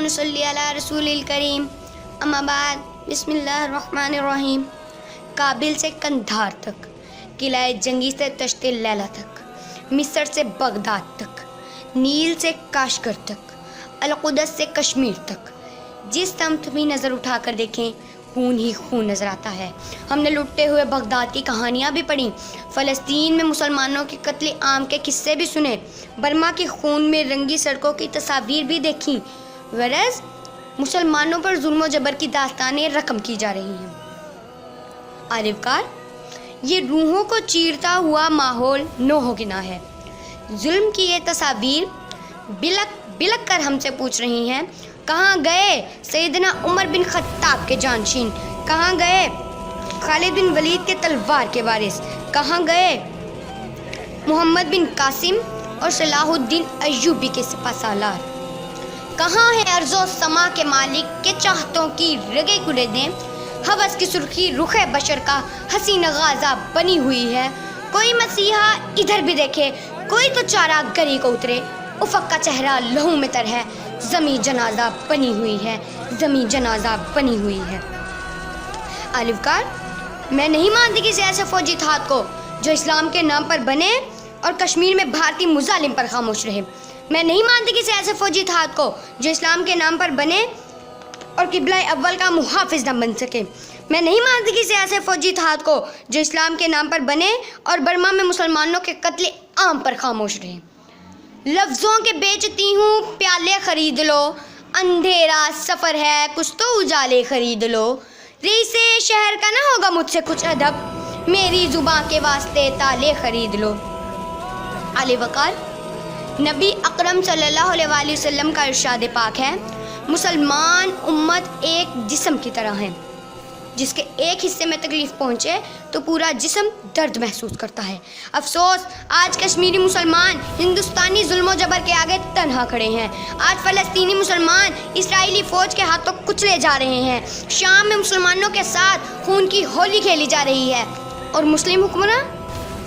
नसल्ली अला रसूलिल करीम अम्मा बाद बिस्मिल्लाहिर्रहमानिर्रहीम। काबिल से कंधार तक, किलाए जंगी से तश्ते लैला तक, मिस्र से बगदाद तक, नील से काशगर तक, अलकुदस से कश्मीर तक, जिस तमत भी नज़र उठाकर देखें खून ही खून नज़र आता है। हमने लुटते हुए बगदाद की कहानियाँ भी पढ़ी, फ़लस्तीन में मुसलमानों के कत्ल आम के किस्से भी सुने, बर्मा की खून में रंगी सड़कों की तस्वीर भी देखी। वरस मुसलमानों पर जुल्म और जबर की दास्तानें रकम की जा रही हैं। आलिफकार, ये रूहों को चीरता हुआ माहौल नोहो गिना है। जुल्म की ये तस्वीर बिलक बिलक कर हमसे पूछ रही हैं, कहाँ गए सैयदना उमर बिन खत्ताब के जानशीन, कहाँ गए खालिद बिन वलीद के तलवार के वारिस, कहाँ गए मोहम्मद बिन कासिम और सलाहुद्दीन अय्यूबी के सिपहसालार, कहाँ है अर्ज़ो समा के मालिक के चाहतों की रगे कुरेदें, हवस की सुर्खी रुखे बशर का हसीन गाजा बनी हुई है। कोई मसीहा इधर भी देखे, कोई तो चारा गरी को उतरे, उफक का चेहरा लहू में तर है, ज़मी जनाजा बनी हुई है, ज़मी जनाजा बनी हुई है। आलिफकार, मैं नहीं मानती किसी ऐसे फौजी इत्तेहाद को जो इस्लाम के नाम पर बने और कश्मीर में भारतीय मुजालिम पर खामोश रहे। मैं नहीं मानती किसी ऐसे फौजी इत्तेहाद को जो इस्लाम के नाम पर बने और किबला अव्वल का मुहाफिज न बन सके। मैं नहीं मानती किसी ऐसे फौजी इत्तेहाद को जो इस्लाम के नाम पर बने और बर्मा में मुसलमानों के कत्ल आम पर खामोश रहे। लफ्ज़ों के बेचती हूँ प्याले खरीद लो, अंधेरा सफ़र है कुछ तो उजाले खरीद लो, रईसे शहर का ना होगा मुझसे कुछ अदब, मेरी ज़ुबां के वास्ते ताले खरीद लो। आले वकार, नबी अकरम सल्लल्लाहु अलैहि वसल्लम का इरशाद पाक है, मुसलमान उम्मत एक जिस्म की तरह है, जिसके एक हिस्से में तकलीफ़ पहुँचे तो पूरा जिस्म दर्द महसूस करता है। अफसोस, आज कश्मीरी मुसलमान हिंदुस्तानी जुल्म जबर के आगे तन्हा खड़े हैं। आज फ़लस्तीनी मुसलमान इस्राएली फ़ौज के हाथों कुचले जा रहे हैं। शाम में मुसलमानों के साथ खून की होली खेली जा रही है और मुस्लिम हुक्मरां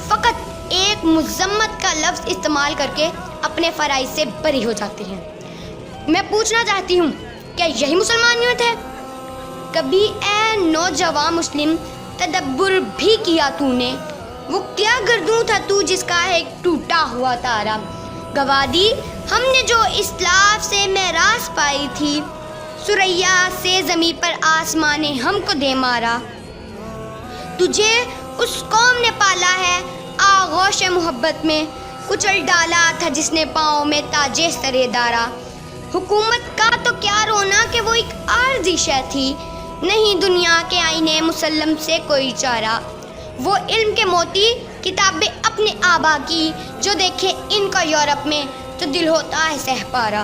फ़कत एक मुज़म्मत का लफ्ज़ इस्तेमाल करके अपने फ़राइज़ से बरी हो जाते हैं। मैं पूछना चाहती हूँ, क्या यही मुसलमानियत है? कभी ए नौजवान मुस्लिम तदब्बुर भी किया तूने, वो क्या गर्दूं था तू जिसका है एक टूटा हुआ तारा। गवादी हमने जो इस्लाफ से मेरास पाई थी, सुरैया से ज़मीं पर आसमां ने हमको दे मारा। तुझे उस कौम ने पाला है आगोश मोहब्बत में, कुचल डाला था जिसने पाँव में ताजे सरे दारा। हुकूमत का तो क्या रोना कि वो एक आर्ज़ी शय थी, नहीं दुनिया के आईने मुसल्लम से कोई चारा। वो इल्म के मोती किताबें अपने आबा की, जो देखे इनका यूरोप में तो दिल होता है सहपारा।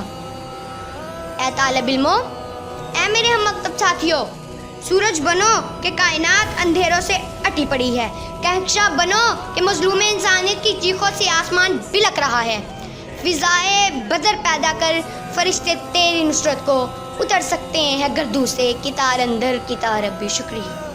ए तालिब इल्मों, ए मेरे हम मकतब साथियों, सूरज बनो कि कायनात अंधेरों से अटी पड़ी है, कहकशां बनो कि मजलूम इंसानियत की चीखों से आसमान बिलक रहा है। फिजाए बदर पैदा कर फरिश्ते तेरी नुसरत को उतर सकते हैं गर्दू से, कितार अंदर कितार रब्बी शुक्रिया।